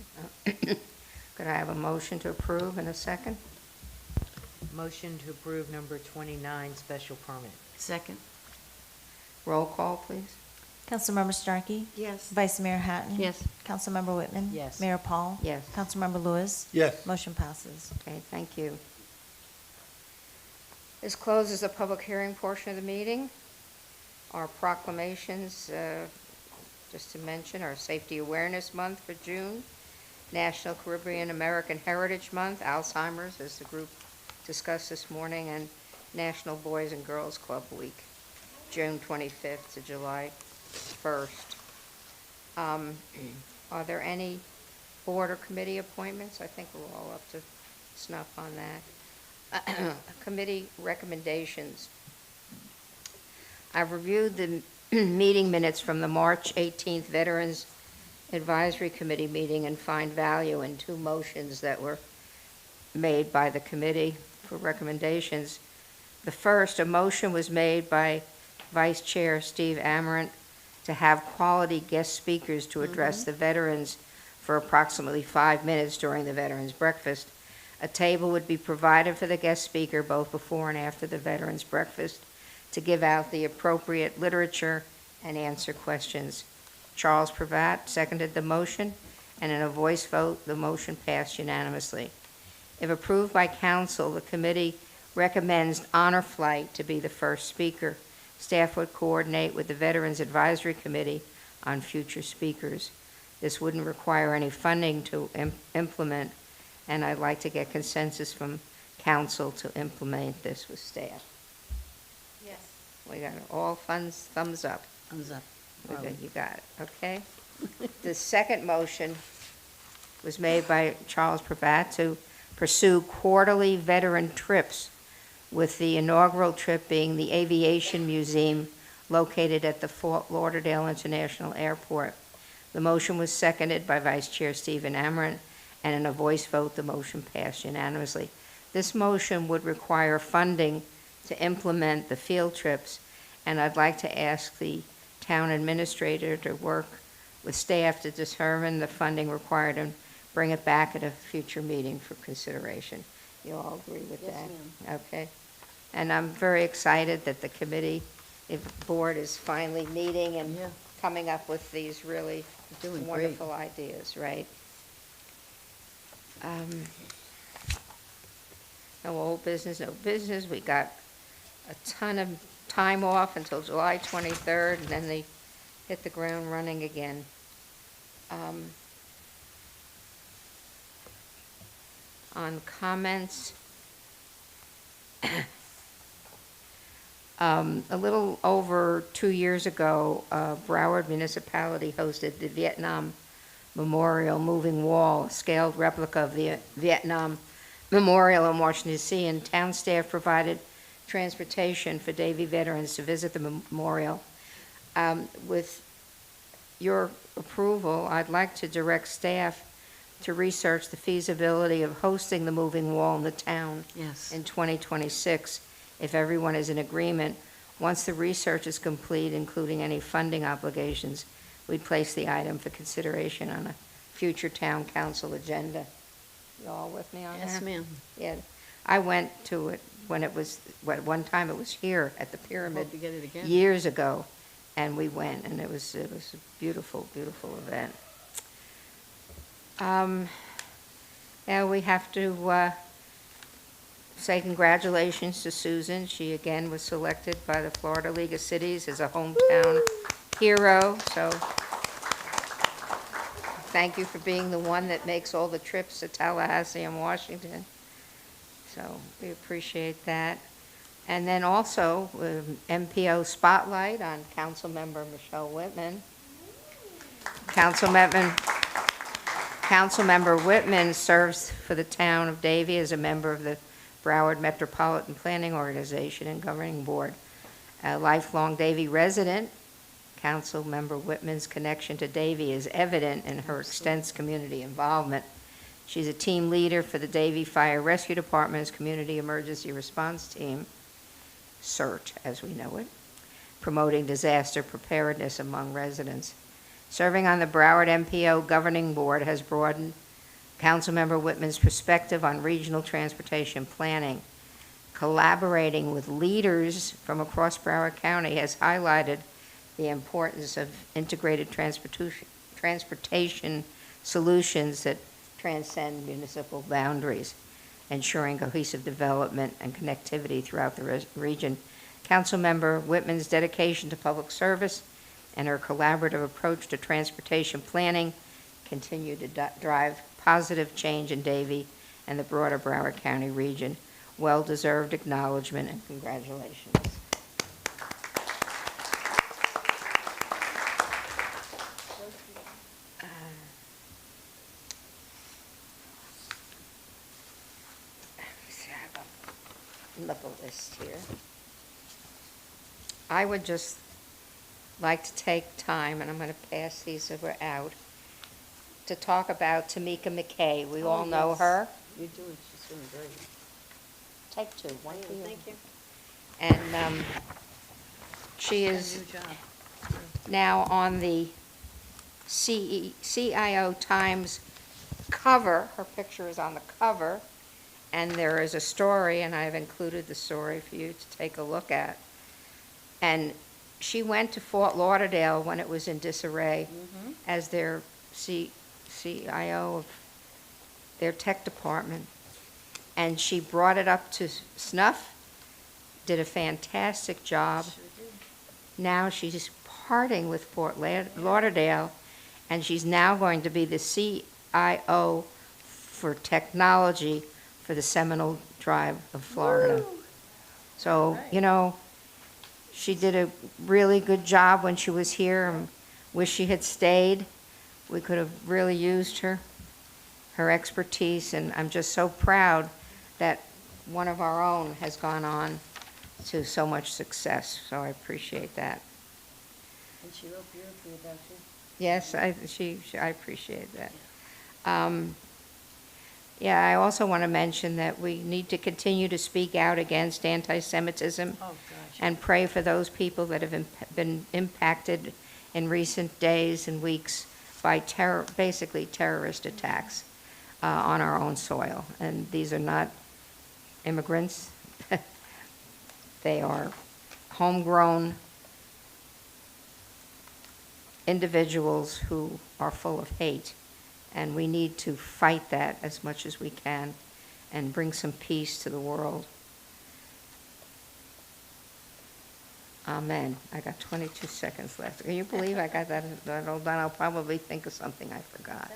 Could I have a motion to approve in a second? Motion to approve number 29 special permit. Second. Roll call, please. Councilmember Starkey. Yes. Vice Mayor Hatton. Yes. Councilmember Whitman. Yes. Mayor Paul. Yes. Councilmember Lewis. Yes. Motion passes. Okay, thank you. This closes the public hearing portion of the meeting. Our proclamations, just to mention, our Safety Awareness Month for June, National Caribbean American Heritage Month, Alzheimer's, as the group discussed this morning, and National Boys and Girls Club Week, June 25th to July 1st. Are there any board or committee appointments? I think we're all up to snuff on that. Committee recommendations. I've reviewed the meeting minutes from the March 18th Veterans Advisory Committee meeting and find value in two motions that were made by the committee for recommendations. The first, a motion was made by Vice Chair Steve Amarant to have quality guest speakers to address the veterans for approximately 5 minutes during the Veterans Breakfast. A table would be provided for the guest speaker both before and after the Veterans Breakfast to give out the appropriate literature and answer questions. Charles Pravat seconded the motion, and in a voice vote, the motion passed unanimously. If approved by council, the committee recommends Honor Flight to be the first speaker. Staff would coordinate with the Veterans Advisory Committee on future speakers. This wouldn't require any funding to implement, and I'd like to get consensus from council to implement this with staff. Yes. We got all thumbs up. Thumbs up. You got it, okay? The second motion was made by Charles Pravat to pursue quarterly veteran trips, with the inaugural trip being the Aviation Museum located at the Fort Lauderdale International Airport. The motion was seconded by Vice Chair Stephen Amrant, and in a voice vote, the motion passed unanimously. This motion would require funding to implement the field trips, and I'd like to ask the town administrator to work with staff to determine the funding required and bring it back at a future meeting for consideration. You all agree with Yes, that? Okay. And I'm very excited that the committee, the board is finally meeting and Yeah. coming up with these really Doing great. wonderful ideas, right? No old business, no business. We got a ton of time off until July 23rd, and then they hit the ground running again. On comments, a little over 2 years ago, Broward Municipality hosted the Vietnam Memorial Moving Wall, a scaled replica of the Vietnam Memorial in Washington, D.C., and town staff provided transportation for Davie veterans to visit the memorial. With your approval, I'd like to direct staff to research the feasibility of hosting the moving wall in the town Yes. in 2026, if everyone is in agreement. Once the research is complete, including any funding obligations, we'd place the item for consideration on a future town council agenda. You all with me on that? Yes, ma'am. Yeah, I went to it when it was, one time it was here at the Pyramid Hope you get it again. years ago, and we went, and it was a beautiful, beautiful event. Yeah, we have to say congratulations to Susan. She again was selected by the Florida League of Cities as a hometown hero, so thank you for being the one that makes all the trips to Tallahassee and Washington. So we appreciate that. And then also, MPO Spotlight on Councilmember Michelle Whitman. Councilmember Whitman serves for the town of Davie as a member of the Broward Metropolitan Planning Organization and Governing Board. A lifelong Davie resident, Councilmember Whitman's connection to Davie is evident in her extensive community involvement. She's a team leader for the Davie Fire Rescue Department's Community Emergency Response Team, CERT as we know it, promoting disaster preparedness among residents. Serving on the Broward MPO Governing Board has broadened Councilmember Whitman's perspective on regional transportation planning. Collaborating with leaders from across Broward County has highlighted the importance of integrated transportation solutions that transcend municipal boundaries, ensuring cohesive development and connectivity throughout the region. Councilmember Whitman's dedication to public service and her collaborative approach to transportation planning continue to drive positive change in Davie and the broader Broward County region. Well-deserved acknowledgement and congratulations. Look at list here. I would just like to take time, and I'm going to pass these over out, to talk about Tamika McKay. We all know her. You're doing, she's doing great. Take two, one for you. Thank you. And she is New job. now on the CIO Times cover. Her picture is on the cover. And there is a story, and I've included the story for you to take a look at. And she went to Fort Lauderdale when it was in disarray as their CIO of their tech department. And she brought it up to snuff, did a fantastic job. Now she's parting with Fort Lauderdale, and she's now going to be the CIO for technology for the Seminole Tribe of Florida. So, you know, she did a really good job when she was here, and wish she had stayed. We could have really used her expertise, and I'm just so proud that one of our own has gone on to so much success, so I appreciate that. And she wrote beautifully about you. Yes, I appreciate that. Yeah, I also want to mention that we need to continue to speak out against anti-Semitism and pray for those people that have been impacted in recent days and weeks by basically terrorist attacks on our own soil. And these are not immigrants. They are homegrown individuals who are full of hate. And we need to fight that as much as we can and bring some peace to the world. Amen. I got 22 seconds left. Can you believe I got that all done? I'll probably think of something I forgot.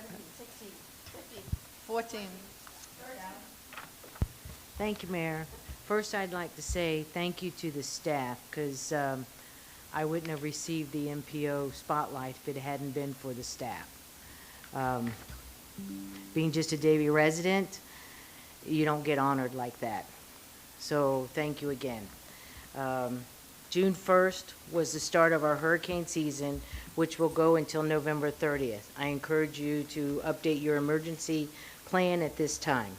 14. Thank you, Mayor. First, I'd like to say thank you to the staff, because I wouldn't have received the MPO spotlight if it hadn't been for the staff. Being just a Davie resident, you don't get honored like that. So thank you again. June 1st was the start of our hurricane season, which will go until November 30th. I encourage you to update your emergency plan at this time.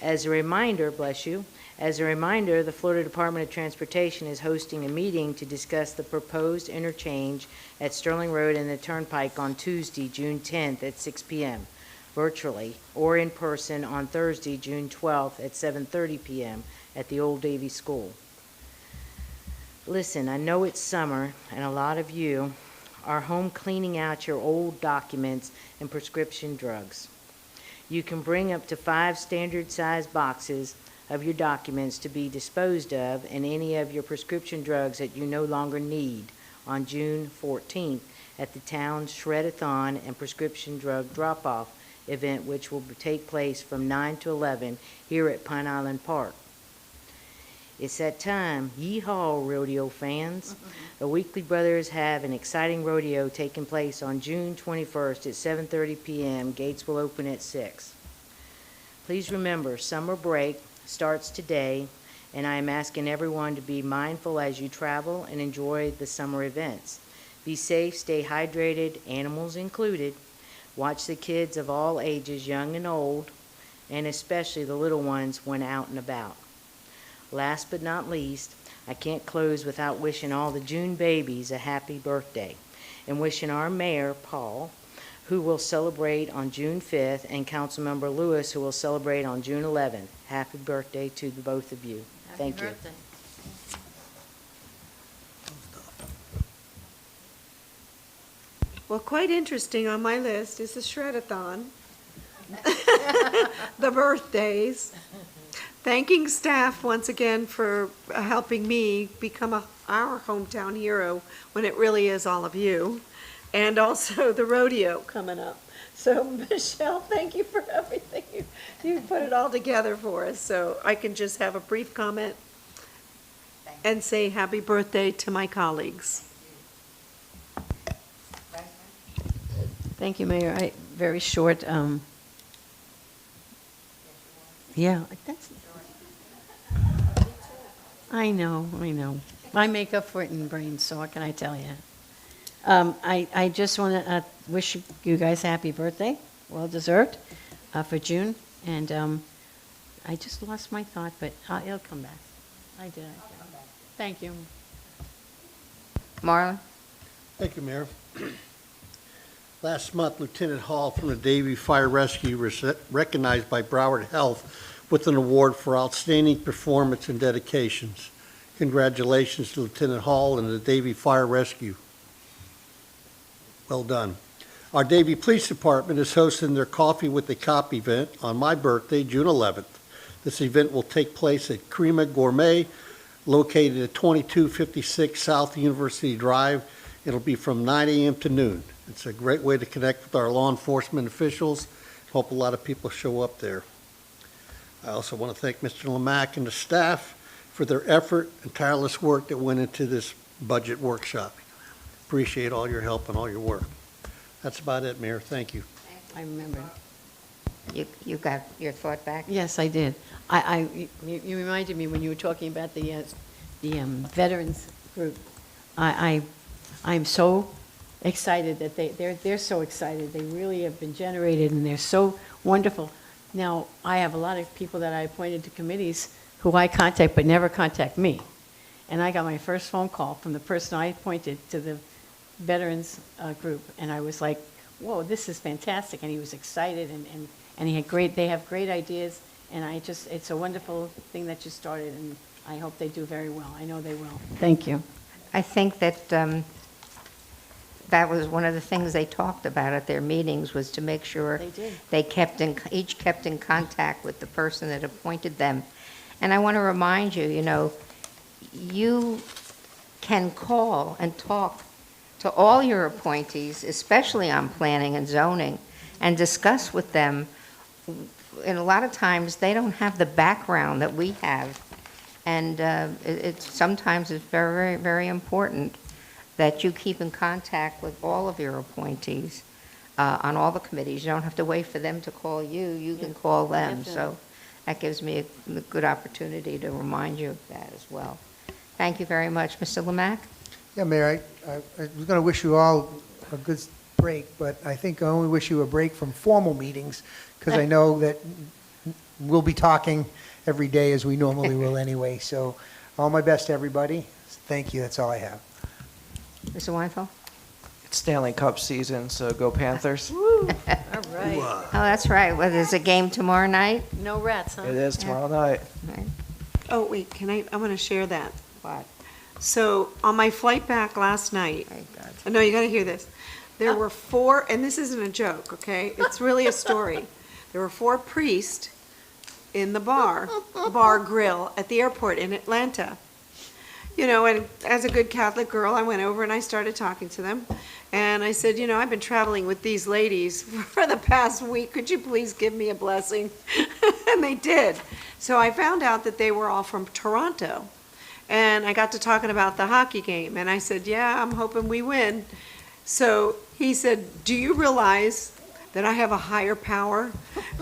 As a reminder, bless you, as a reminder, the Florida Department of Transportation is hosting a meeting to discuss the proposed interchange at Sterling Road and the Turnpike on Tuesday, June 10th at 6 p.m., virtually, or in person on Thursday, June 12th at 7:30 p.m. at the Old Davie School. Listen, I know it's summer, and a lot of you are home cleaning out your old documents and prescription drugs. You can bring up to 5 standard-sized boxes of your documents to be disposed of and any of your prescription drugs that you no longer need on June 14th at the town's Shred-a-thon and prescription drug drop-off event, which will take place from 9 to 11 here at Pine Island Park. It's that time. Yeehaw, rodeo fans. The Weekly Brothers have an exciting rodeo taking place on June 21st at 7:30 p.m. Gates will open at 6. Please remember, summer break starts today, and I am asking everyone to be mindful as you travel and enjoy the summer events. Be safe, stay hydrated, animals included. Watch the kids of all ages, young and old, and especially the little ones when out and about. Last but not least, I can't close without wishing all the June babies a happy birthday, and wishing our mayor, Paul, who will celebrate on June 5th, and Councilmember Lewis, who will celebrate on June 11th. Happy birthday to the both of you. Thank you. Well, quite interesting on my list is the Shred-a-thon, the birthdays, thanking staff once again for helping me become our hometown hero when it really is all of you, and also the rodeo coming up. So, Michelle, thank you for everything. You put it all together for us, so I can just have a brief comment and say happy birthday to my colleagues. Thank you, Mayor. Very short. Yeah, I know. I make up for it in brains, so what can I tell you? I just want to wish you guys happy birthday, well deserved, for June. And I just lost my thought, but it'll come back. I did. Thank you. Marlon? Thank you, Mayor. Last month, Lieutenant Hall from the Davie Fire Rescue was recognized by Broward Health with an award for outstanding performance and dedications. Congratulations to Lieutenant Hall and the Davie Fire Rescue. Well done. Our Davie Police Department is hosting their Coffee with a Cop event on my birthday, June 11th. This event will take place at Crema Gourmet, located at 2256 South University Drive. It'll be from 9 a.m. to noon. It's a great way to connect with our law enforcement officials. Hope a lot of people show up there. I also want to thank Mr. Lemack and the staff for their effort and tireless work that went into this budget workshop. Appreciate all your help and all your work. That's about it, Mayor. Thank you. I remember. You got your thought back? Yes, I did. You reminded me when you were talking about the veterans group. I'm so excited that they're so excited. They really have been generated, and they're so wonderful. Now, I have a lot of people that I appointed to committees who I contact but never contact me. And I got my first phone call from the person I appointed to the veterans group, and I was like, whoa, this is fantastic. And he was excited, and they have great ideas, and it's a wonderful thing that you started, and I hope they do very well. I know they will. Thank you. I think that that was one of the things they talked about at their meetings, was to make sure They did. they each kept in contact with the person that appointed them. And I want to remind you, you can call and talk to all your appointees, especially on planning and zoning, and discuss with them. And a lot of times, they don't have the background that we have. And sometimes it's very, very important that you keep in contact with all of your appointees on all the committees. You don't have to wait for them to call you. You can call them. Definitely. So that gives me a good opportunity to remind you of that as well. Thank you very much. Mr. Lemack? Yeah, Mayor, I was going to wish you all a good break, but I think I only wish you a break from formal meetings, because I know that we'll be talking every day as we normally will anyway. So all my best to everybody. Thank you. That's all I have. Mr. Weinfeld? It's Stanley Cup season, so go Panthers. All right. Oh, that's right. Well, there's a game tomorrow night? No rats, huh? It is tomorrow night. Right. Oh, wait, I want to share that. What? So on my flight back last night, Thank God. no, you got to hear this. There were 4, and this isn't a joke, okay? It's really a story. There were 4 priests in the bar grill at the airport in Atlanta. And as a good Catholic girl, I went over and I started talking to them. And I said, I've been traveling with these ladies for the past week. Could you please give me a blessing? And they did. So I found out that they were all from Toronto. And I got to talking about the hockey game. And I said, yeah, I'm hoping we win. So he said, do you realize that I have a higher power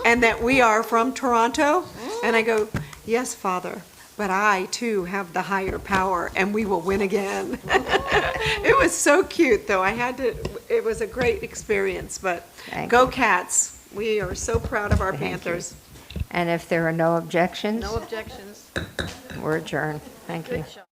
and that we are from Toronto? And I go, yes, Father, but I too have the higher power and we will win again. It was so cute, though. It was a great experience, but go Cats. We are so proud of our Panthers. And if there are no objections, No objections. we're adjourned. Thank you. Good show.